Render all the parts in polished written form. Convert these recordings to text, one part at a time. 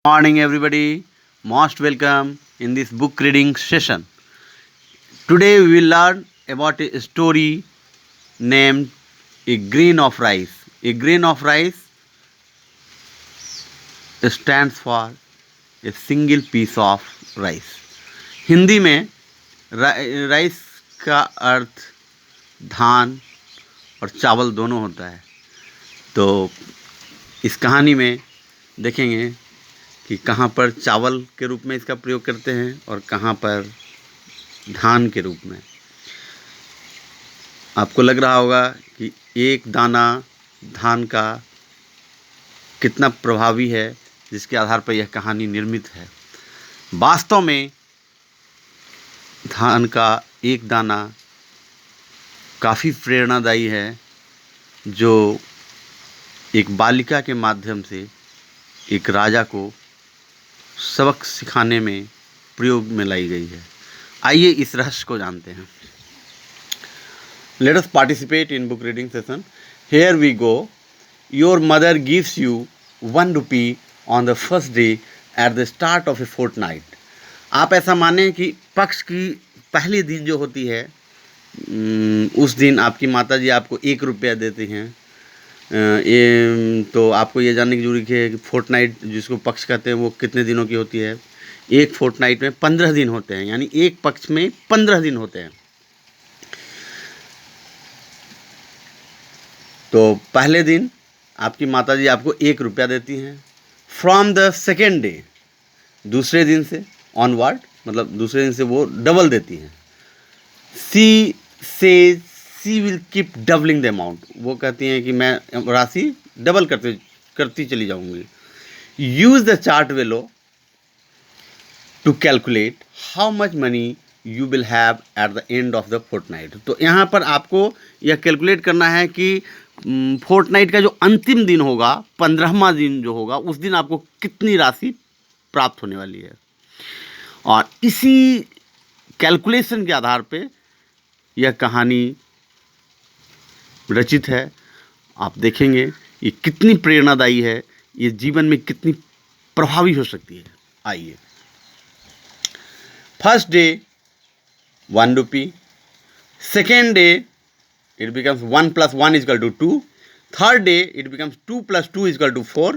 Morning, everybody. Most welcome in this book reading session. Today, we will learn about a story named A Grain of Rice. A grain of rice stands for a single piece of rice. Hindi में rice का अर्थ धान और चावल दोनों होता है। तो इस कहानी में देखेंगे कि कहाँ पर चावल के रूप में इसका प्रयोग करते हैं और कहाँ पर धान के रूप में। आपको लग रहा होगा कि एक दाना धान का कितना प्रभावी है, जिसके आधार पर यह कहानी निर्मित है। वास्तव में धान का एक दाना काफ़ी प्रेरणादायी है, जो एक बालिका के माध्यम से एक राजा को सबक सिखाने में प्रयोग में लाई गई है। आइए इस रहस्य को जानते हैं। Let us participate in book reading session. Here we go. Your mother gives you 1 rupee on the first day at the start of a fortnight. आप ऐसा माने कि पक्ष की पहली दिन जो होती है, उस दिन आपकी माता जी आपको 1 रुपया देती हैं। तो आपको ये जानने की जरूरी है कि फोर्टनाइट जिसको पक्ष कहते हैं वो कितने दिनों की होती है। एक फोर्टनाइट में 15 दिन होते हैं, यानी एक पक्ष में 15 दिन होते हैं। तो पहले दिन आपकी माताजी आपको 1 रुपया देती हैं। फ्रॉम द सेकेंड डे, दूसरे दिन से ऑनवर्ड, मतलब दूसरे दिन से वो डबल देती हैं। She will keep doubling the amount. वो कहती हैं कि मैं राशि डबल करती चली जाऊंगी। Use the chart below to calculate how much money you will have at the end of the fortnight. तो यहाँ पर आपको यह कैलकुलेट करना है कि फोर्टनाइट का जो अंतिम दिन होगा, 15वां दिन जो होगा, उस दिन आपको कितनी राशि प्राप्त होने वाली है। और इसी कैलकुलेशन के आधार पे यह कहानी रचित है। आप देखेंगे ये कितनी प्रेरणादायी है, ये जीवन में कितनी प्रभावी हो सकती है। आइए। First day 1 rupee, second day it becomes 1 plus 1 is equal to 2, third day it becomes 2 plus 2 is equal to 4,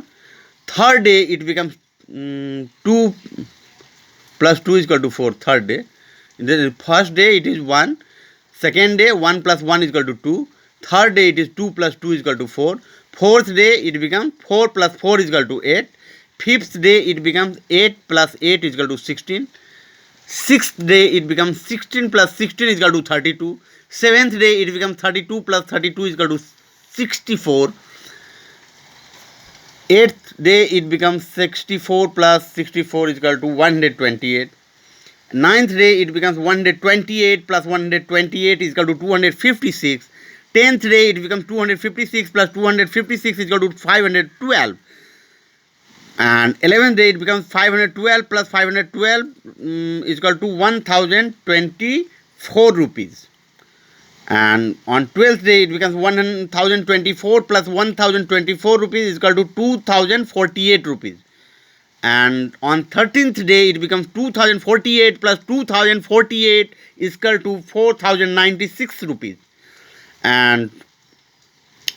third day it becomes 2 plus 2 is equal to 4, third day. The first day it is 1, second day 1 plus 1 is equal to 2, third day it is 2 plus 2 is equal to 4, fourth day it becomes 4 plus 4 is equal to 8, fifth day it becomes 8 plus 8 is equal to 16, sixth day it becomes 16 plus 16 is equal to 32, seventh day it becomes 32 plus 32 is equal to 64, eighth day it becomes 64 plus 64 is equal to 128, ninth day it becomes 128 plus 128 is equal to 256, 10th day it becomes 256 plus 256 is equal to 512, and 11th day it becomes 512 plus 512 is equal to 1024 rupees, and on 12th day it becomes 1024 plus 1024 rupees is equal to 2048 rupees, and on 13th day it becomes 2048 plus 2048 is equal to 4096 rupees, and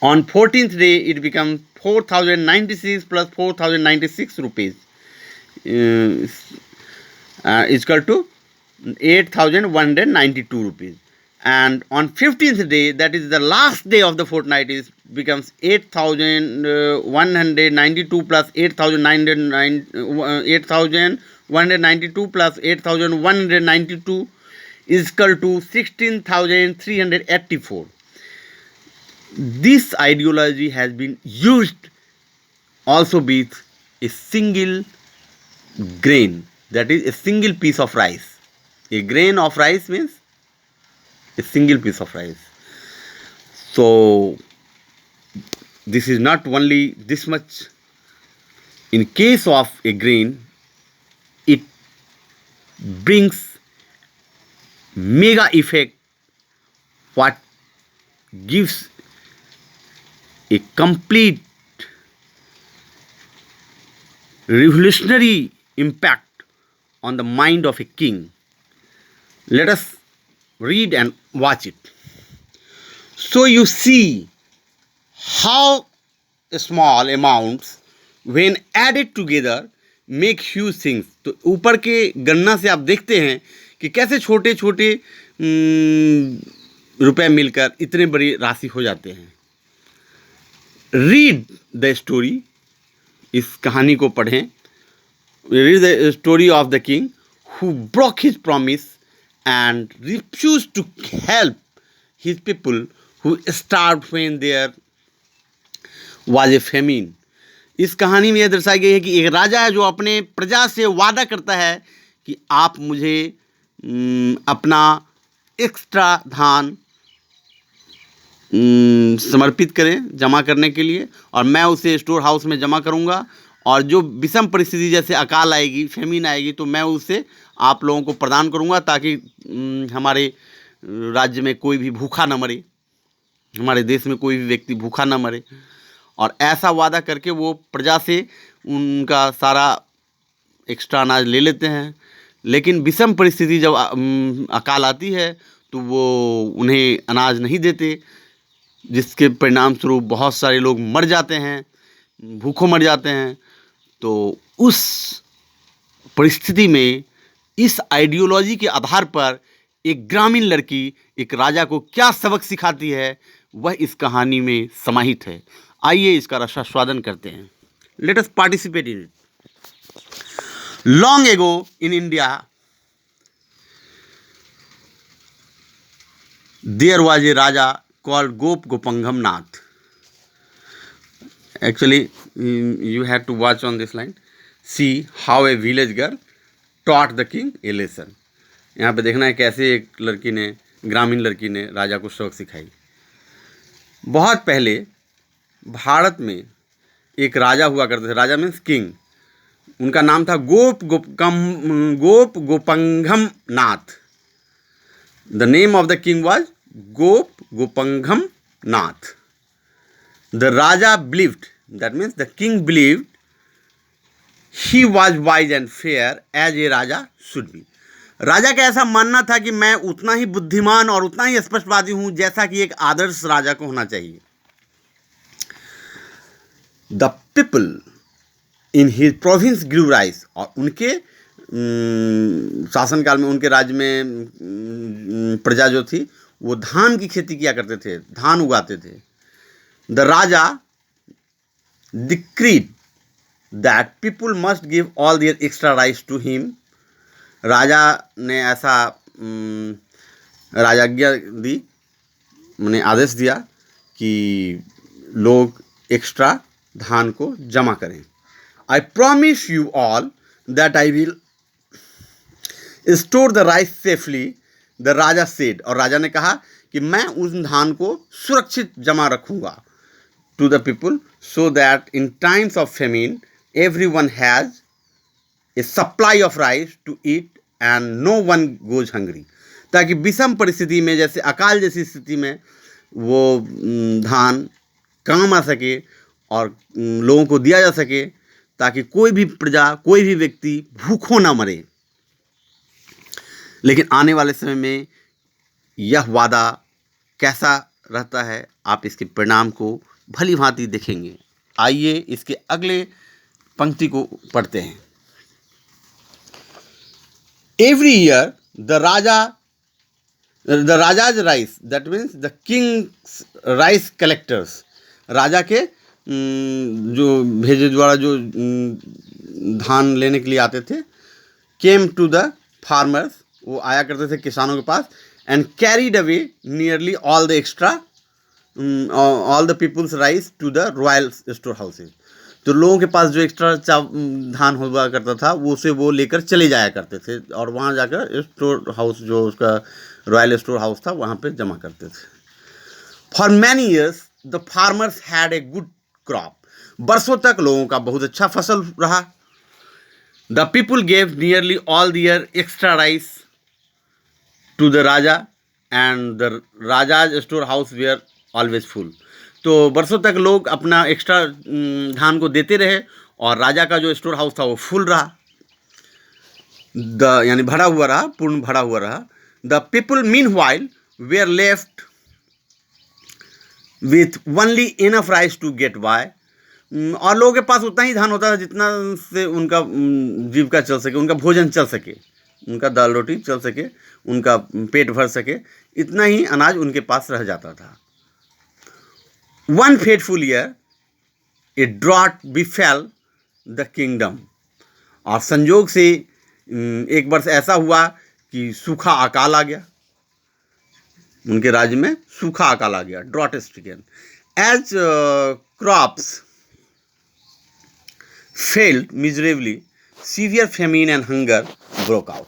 on 14th day it becomes 4096 plus 4096 rupees is equal to 8192 rupees, and on 15th day, that is the last day of the fortnight, is becomes 8192 plus 8192 plus 8192 is equal to 16384. This ideology has been used also with a single grain, that is a single piece of rice. A grain of rice means a single piece of rice. So this is not only this much. In case of a grain, it brings mega effect, what gives a complete revolutionary impact on the mind of a king. Let us read and watch it. So you see how small amounts when added together make huge things. तो ऊपर के गणना से आप देखते हैं कि कैसे छोटे छोटे रुपए मिलकर इतने बड़ी राशि हो जाते हैं. रीड द स्टोरी, इस कहानी को पढ़ें. Read the story of the king who broke his promise and refused to help his people who starved when there was a famine. इस कहानी में यह दर्शाई गई है कि एक राजा है जो अपने प्रजा से वादा करता है कि आप मुझे अपना एक्स्ट्रा धान समर्पित करें जमा करने के लिए, और मैं उसे स्टोर हाउस में जमा करूंगा, और जो विषम परिस्थिति जैसे अकाल आएगी, फेमिन आएगी, तो मैं उसे आप लोगों को प्रदान करूंगा ताकि हमारे राज्य में कोई भी भूखा न मरे, हमारे देश में कोई भी व्यक्ति भूखा न मरे. और ऐसा वादा करके वो प्रजा से उनका सारा एक्स्ट्रा अनाज ले लेते हैं. लेकिन विषम परिस्थिति जब अकाल आती है तो वो उन्हें अनाज नहीं देते, जिसके परिणाम स्वरूप बहुत सारे लोग मर जाते हैं, भूखों मर जाते हैं. तो उस परिस्थिति में इस आइडियोलॉजी के आधार पर एक ग्रामीण लड़की एक राजा को क्या सबक सिखाती है, वह इस कहानी में समाहित है. आइए इसका रसास्वादन करते हैं. Let us participate in it. Long ago in India there was a raja called Gopangam Nath. Actually, you had to watch on this line. See how a village girl taught the king a lesson. यहाँ पे देखना है कैसे एक लड़की ने, ग्रामीण लड़की ने राजा को सबक सिखाई. बहुत पहले भारत में एक राजा हुआ करते थे. Raja means king. उनका नाम था Gopangam Nath. The name of the king was Gopangam Nath. The Raja believed, that means the king believed, he was wise and fair as a Raja should be. राजा का ऐसा मानना था कि मैं उतना ही बुद्धिमान और उतना ही स्पष्टवादी हूं जैसा कि एक आदर्श राजा को होना चाहिए. The people in his province grew rice. और उनके शासनकाल में, उनके राज्य में प्रजा जो थी वो धान की खेती किया करते थे, धान उगाते थे. The raja decreed that people must give all their extra rice to him. राजा ने ऐसा राजाज्ञा दी, मैंने आदेश दिया कि लोग एक्स्ट्रा धान को जमा करें. I promise you all that I will store the rice safely. The Raja said. और राजा ने कहा कि मैं उस धान को सुरक्षित जमा रखूंगा. To the people so that in times of famine everyone has a supply of rice to eat and no one goes hungry. ताकि विषम परिस्थिति में, जैसे अकाल जैसी स्थिति में, वो धान काम आ सके और लोगों को दिया जा सके, ताकि कोई भी प्रजा, कोई भी व्यक्ति भूखों ना मरे. लेकिन आने वाले समय में यह वादा कैसा रहता है, आप इसके परिणाम को भली भांति देखेंगे. आइए इसके अगले पंक्ति को पढ़ते हैं. Every year the raja's rice, that means the king's rice collectors. राजा के जो भेजे द्वारा जो धान लेने के लिए आते थे, केम टू द फार्मर्स, वो आया करते थे किसानों के पास, and carried away nearly all the extra all the people's rice to the royal store houses. तो लोगों के पास जो एक्स्ट्रा धान हुआ करता था वो उसे वो लेकर चले जाया करते थे, और वहाँ जाकर स्टोर हाउस, जो उसका रॉयल स्टोर हाउस था, वहाँ पे जमा करते थे. For many years the farmers had a good crop. बरसों तक लोगों का बहुत अच्छा फसल रहा. The people gave nearly all their extra rice to the raja and the raja's store house were always full. तो बरसों तक लोग अपना एक्स्ट्रा धान को देते रहे और राजा का जो स्टोर हाउस था वो फुल रहा, यानी भरा हुआ रहा, पूर्ण भरा हुआ रहा। The people meanwhile were left with only enough rice to get by, और लोगों के पास उतना ही धान होता था जितना से उनका जीविका चल सके, उनका भोजन चल सके, उनका दाल रोटी चल सके, उनका पेट भर सके, इतना ही अनाज उनके पास रह जाता था। One fateful year a drought befell the kingdom, और संजोग से एक वर्ष ऐसा हुआ कि सूखा अकाल आ गया, उनके राज्य में सूखा अकाल आ गया, drought stricken. As crops failed miserably, severe famine and hunger broke out,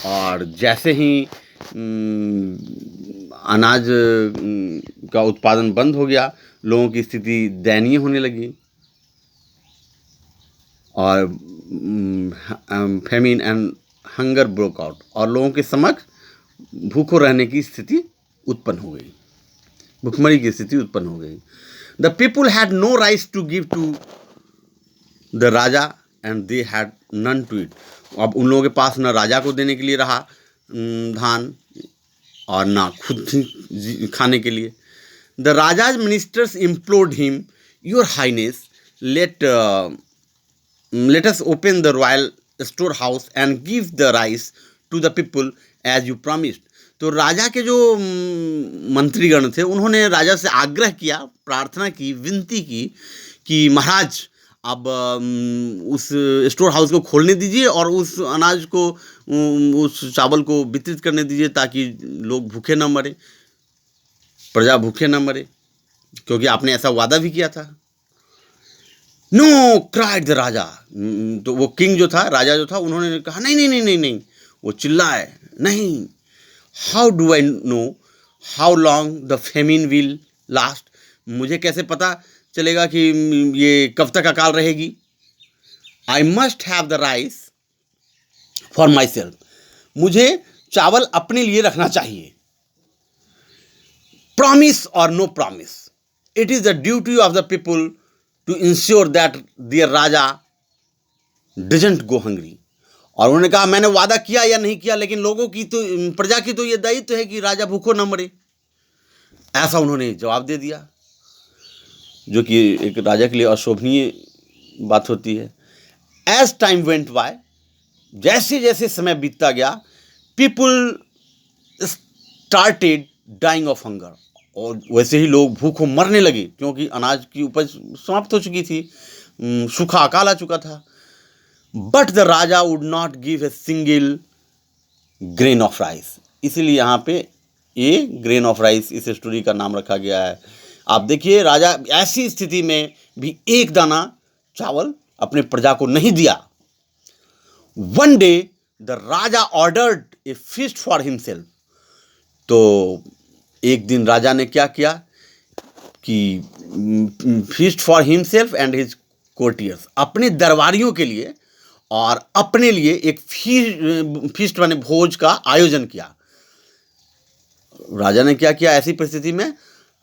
और जैसे ही अनाज का उत्पादन बंद हो गया, लोगों की स्थिति दयनीय होने लगी, और famine and hunger broke out, और लोगों के समक्ष भूखों रहने की स्थिति उत्पन्न हो गई, भुखमरी की स्थिति उत्पन्न हो गई। The people had no rice to give to the raja and they had none to it, अब उन लोगों के पास न राजा को देने के लिए रहा धान और ना खुद खाने के लिए। The raja's ministers implored him, your highness let us open the royal storehouse and give the rice to the people as you promised। तो राजा के जो मंत्रीगण थे उन्होंने राजा से आग्रह किया, प्रार्थना की, विनती की कि महाराज अब उस स्टोर हाउस को खोलने दीजिए और उस अनाज को, उस चावल को वितरित करने दीजिए ताकि लोग भूखे न मरे, प्रजा भूखे न मरे, क्योंकि आपने ऐसा वादा भी किया था। नो क्राइड द राजा, तो वो किंग जो था, राजा जो था, उन्होंने कहा नहीं नहीं नहीं नहीं नहीं, वो चिल्लाए नहीं। How do I know how long the famine will last, मुझे कैसे पता चलेगा कि ये कब तक अकाल रहेगी। I must have the rice for myself, मुझे चावल अपने लिए रखना चाहिए। प्रॉमिस और no promise, it is the duty of the people to ensure that their raja doesn't go hungry। और उन्होंने कहा मैंने वादा किया या नहीं किया, लेकिन लोगों की तो, प्रजा की तो ये दायित्व है कि राजा भूखों न मरे, ऐसा उन्होंने जवाब दे दिया, जो कि एक राजा के लिए अशोभनीय बात होती है। एज टाइम वेंट बाय, जैसे जैसे समय बीतता गया, people started dying of hunger, और वैसे ही लोग भूखों मरने लगे, क्योंकि अनाज की उपज समाप्त हो चुकी थी, सूखा अकाल आ चुका था। But the Raja would not give a single grain of rice, इसीलिए यहाँ पे ए ग्रेन ऑफ राइस इस स्टोरी का नाम रखा गया है। आप देखिए, राजा ऐसी स्थिति में भी एक दाना चावल अपने प्रजा को नहीं दिया। One day the Raja ordered A feast for himself, तो एक दिन राजा ने क्या किया कि feast for himself and his courtiers, अपने दरबारियों के लिए और अपने लिए एक फीस्ट माने भोज का आयोजन किया। राजा ने क्या किया, ऐसी परिस्थिति में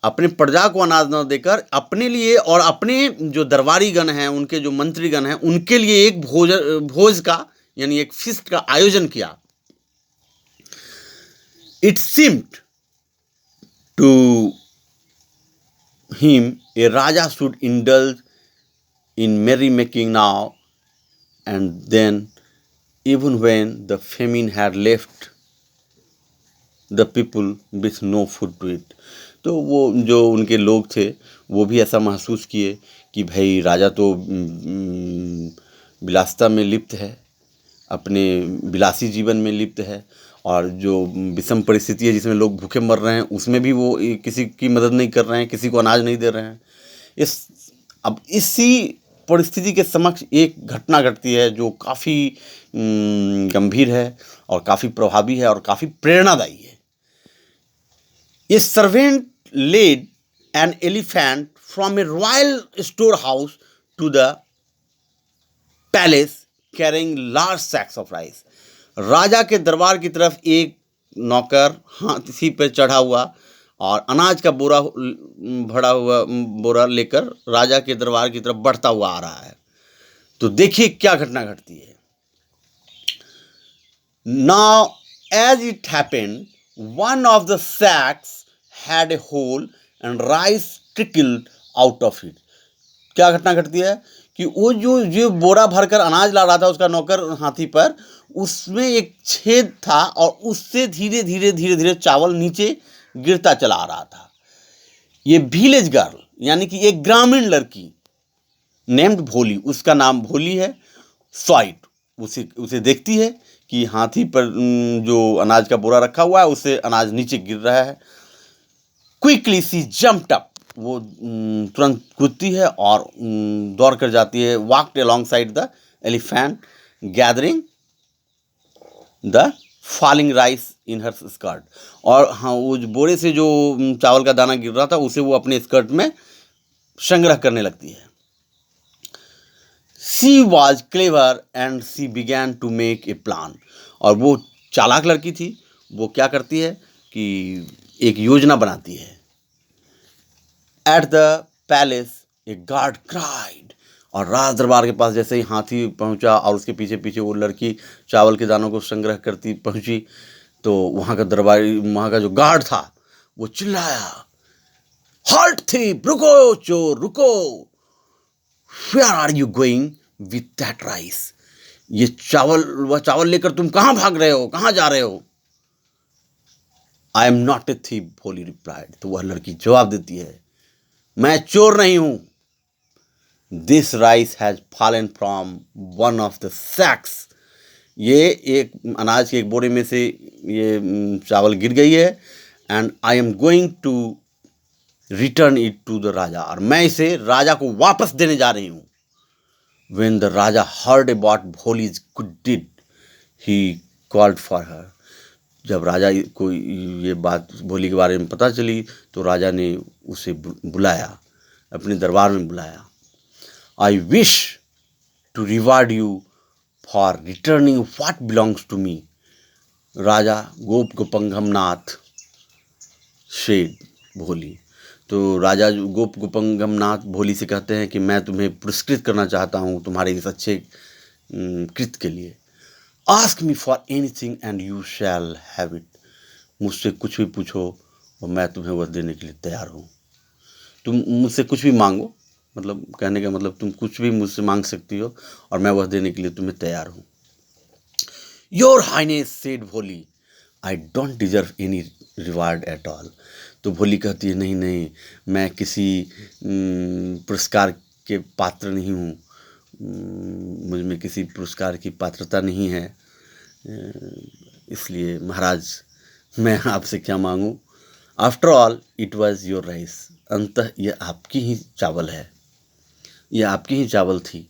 अपने प्रजा को अनाज न देकर अपने लिए और अपने जो दरबारी गण हैं, उनके जो मंत्रीगण हैं, उनके लिए एक भोज का यानी एक फीस्ट का आयोजन किया। It seemed to him a raja should indulge in merrymaking now and then, even when the famine had left the people with no food to eat। तो वो जो उनके लोग थे वो भी ऐसा महसूस किए कि भाई राजा तो विलासिता में लिप्त है, अपने विलासी जीवन में लिप्त है, और जो विषम परिस्थिति है जिसमें लोग भूखे मर रहे हैं उसमें भी वो किसी की मदद नहीं कर रहे हैं, किसी को अनाज नहीं दे रहे हैं। अब इसी परिस्थिति के समक्ष एक घटना घटती है जो काफ़ी गंभीर है और काफ़ी प्रभावी है और काफ़ी प्रेरणादायी है। A servant led an elephant from a royal store house to the palace carrying large sacks of rice, राजा के दरबार की तरफ एक नौकर हाथी पर चढ़ा हुआ और अनाज का बोरा भरा हुआ बोरा लेकर राजा के दरबार की तरफ बढ़ता हुआ आ रहा है। तो देखिए क्या घटना घटती है। Now as it happened, one of the sacks had a hole and rice trickled out of it. क्या घटना घटती है कि वो जो बोरा भरकर अनाज ला रहा था उसका नौकर हाथी पर, उसमें एक छेद था और उससे धीरे धीरे धीरे धीरे चावल नीचे गिरता चला आ रहा था। ये विलेज गर्ल यानी कि एक ग्रामीण लड़की नेम्ड भोली, उसका नाम भोली है, स्वाइट उसे देखती है कि हाथी पर जो अनाज का बोरा रखा हुआ है उससे अनाज नीचे गिर रहा है। क्विकली सी जंप्ड अप, वो तुरंत कूदती है और दौड़ कर जाती है। Walked along side the elephant gathering the falling rice in her skirt. और हाँ, वो बोरे से जो चावल का दाना गिर रहा था उसे वो अपने स्कर्ट में संग्रह करने लगती है। She was clever and she began to make a plan. और वो चालाक लड़की थी, वो क्या करती है कि एक योजना बनाती है। At the palace A guard cried. और राज दरबार के पास जैसे ही हाथी पहुंचा और उसके पीछे पीछे वो लड़की चावल के दानों को संग्रह करती पहुंची, तो वहाँ का दरबारी, वहाँ का जो गार्ड था वो चिल्लाया, हॉल्ट थीप, रुको चोर रुको, where are you going with that rice. ये वह चावल लेकर तुम कहाँ भाग रहे हो, कहाँ जा रहे हो। I am not a thief, भोली रिप्लाइड। तो वह लड़की जवाब देती है, मैं चोर नहीं हूं। This rice has fallen from one of the sacks. ये एक अनाज के एक बोरे में से ये चावल गिर गई है। And I am going to return it to the raja. और मैं इसे राजा को वापस देने जा रही हूं। When the Raja heard about Bholi's good deed, he called for her. जब राजा को ये बात भोली के बारे में पता चली तो राजा ने उसे बुलाया, अपने दरबार में बुलाया। I wish to reward you for returning what belongs to me, Raja गोपंगम Nath said भोली। तो राजा गोपंगम नाथ भोली से कहते हैं कि मैं तुम्हें पुरस्कृत करना चाहता हूँ तुम्हारे इस अच्छे कृत्य के लिए। Ask me for anything and you shall have it. मुझसे कुछ भी पूछो और मैं तुम्हें वह देने के लिए तैयार हूँ। तुम मुझसे कुछ भी मांगो, मतलब कहने का मतलब तुम कुछ भी मुझसे मांग सकती हो और मैं वह देने के लिए तुम्हें तैयार हूँ। योर हाइनेस सेड भोली, I don't deserve any reward at all. तो भोली कहती है, नहीं नहीं, मैं किसी पुरस्कार के पात्र नहीं हूँ, मुझ में किसी पुरस्कार की पात्रता नहीं है, इसलिए महाराज मैं आपसे क्या मांगूँ। After all it was your rice, अंततः यह आपकी ही चावल है, यह आपकी ही चावल थी।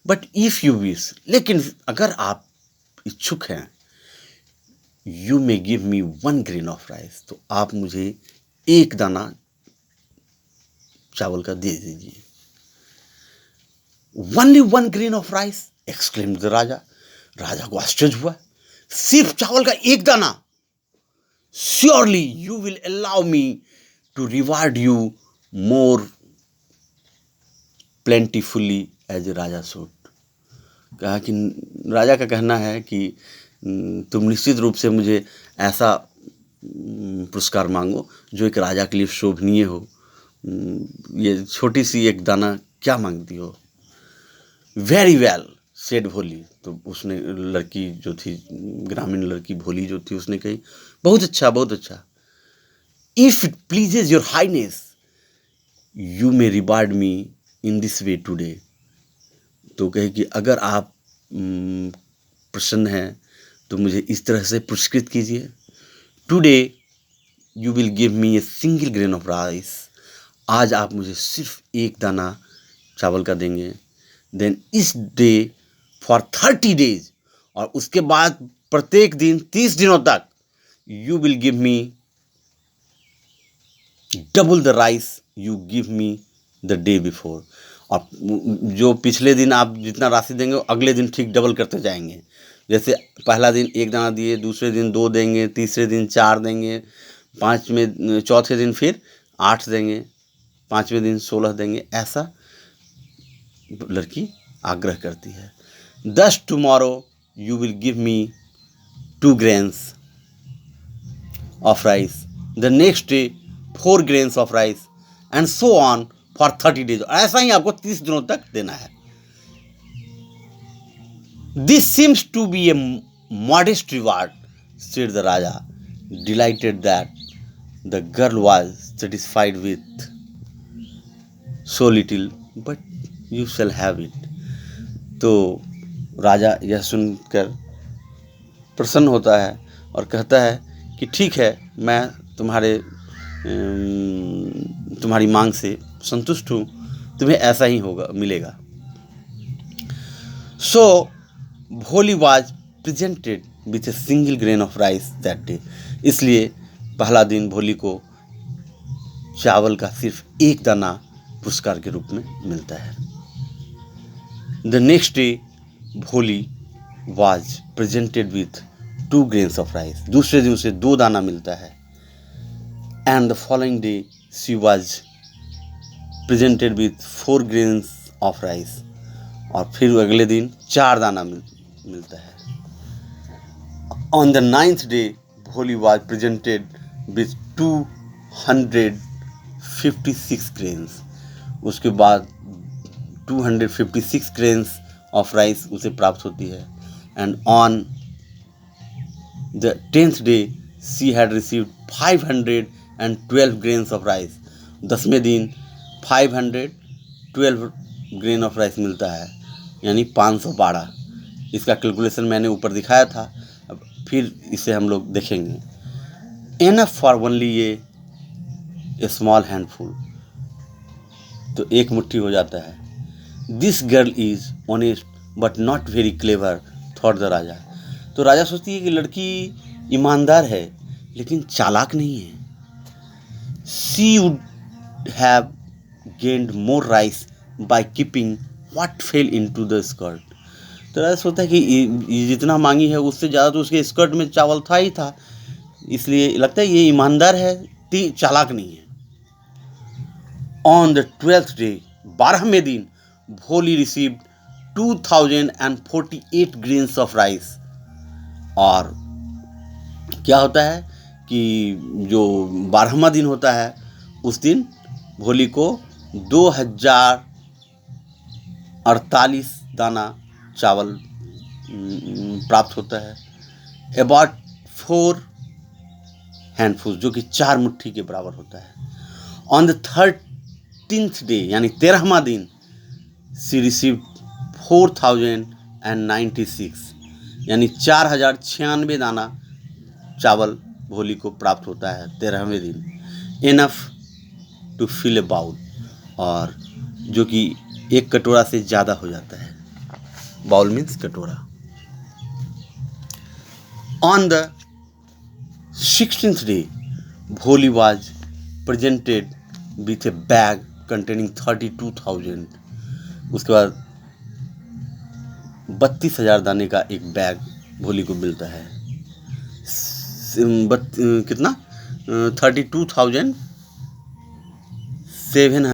बट इफ़ यू विश, लेकिन अगर आप इच्छुक हैं, you may give me 1 grain of rice, तो आप मुझे 1 दाना चावल का दे दीजिए। Only 1 grain of rice, exclaimed the raja. राजा को आश्चर्य हुआ, सिर्फ चावल का 1 दाना। Surely you will allow me to reward you more plentifully as a raja should. कहा कि राजा का कहना है कि तुम निश्चित रूप से मुझे ऐसा पुरस्कार मांगो जो एक राजा के लिए शोभनीय हो। ये छोटी सी 1 दाना क्या मांगती हो। वेरी वेल सेड भोली। तो उसने, लड़की जो थी, ग्रामीण लड़की भोली जो थी, उसने कही, बहुत अच्छा बहुत अच्छा। If it pleases your highness you may reward me in this way today. तो कहे कि अगर आप प्रसन्न हैं तो मुझे इस तरह से पुरस्कृत कीजिए। Today you will give me a single grain of rice, आज आप मुझे सिर्फ 1 दाना चावल का देंगे। देन इस डे फॉर 30 days, और उसके बाद प्रत्येक दिन 30 दिनों तक you will give me double the rice you give me the day before. और जो पिछले दिन आप जितना राशि देंगे अगले दिन ठीक डबल करते जाएंगे। जैसे पहला दिन 1 दाना दिए, दूसरे दिन 2 देंगे, तीसरे दिन 4 देंगे, चौथे दिन फिर 8 देंगे, 5वें दिन 16 देंगे। ऐसा लड़की आग्रह करती है। Thus tomorrow you will give me 2 grains of rice, the next day 4 grains of rice and so on for 30 days. ऐसा ही आपको 30 दिनों तक देना है। This seems to be a modest reward, said the Raja, delighted that the girl was satisfied with so little, but you shall have it. तो राजा यह सुनकर प्रसन्न होता है और कहता है कि ठीक है, मैं तुम्हारी मांग से संतुष्ट हूँ, तुम्हें ऐसा ही होगा, मिलेगा। So भोली was presented with a single grain of rice that day. इसलिए पहला दिन भोली को चावल का सिर्फ एक दाना पुरस्कार के रूप में मिलता है। The next day भोली was presented with 2 grains of rice. दूसरे दिन उसे 2 दाना मिलता है। And the following day she was presented with 4 grains of rice. और फिर अगले दिन 4 दाना मिलता है। On the 9th day भोली was presented with 256 grains. उसके बाद 256 grains of rice उसे प्राप्त होती है। And on the 10th day she had received 512 grains of rice. 10वें दिन 512 grain of rice मिलता है, यानी 512। इसका कैलकुलेशन मैंने ऊपर दिखाया था, अब फिर इसे हम लोग देखेंगे। Enough for only a small handful, तो एक मुट्ठी हो जाता है। This girl is honest but not very clever, thought the राजा। तो राजा सोचती है कि लड़की ईमानदार है लेकिन चालाक नहीं है। She would have gained more rice by keeping what fell into the skirt. तो राजा सोचता है कि ये जितना मांगी है उससे ज़्यादा तो उसके स्कर्ट में चावल था ही था, इसलिए लगता है ये ईमानदार है, चालाक नहीं है। On the 12th day, 12वें दिन भोली received 2048 grains of rice. और क्या होता है कि जो 12वां दिन होता है उस दिन भोली को 2048 दाना चावल प्राप्त होता है। About 4 handfuls, जो कि 4 मुट्ठी के बराबर होता है। On the 13th day, यानी 13वां दिन she received 4096, यानी 4096 दाना चावल भोली को प्राप्त होता है 13वें दिन। Enough to fill a bowl, और जो कि एक कटोरा से ज़्यादा हो जाता है। बाउल मीन्स कटोरा। On the 16th day, भोली was presented with a bag containing 32,000. उसके बाद 32,000 दाने का एक बैग भोली को मिलता है। कितना 32,700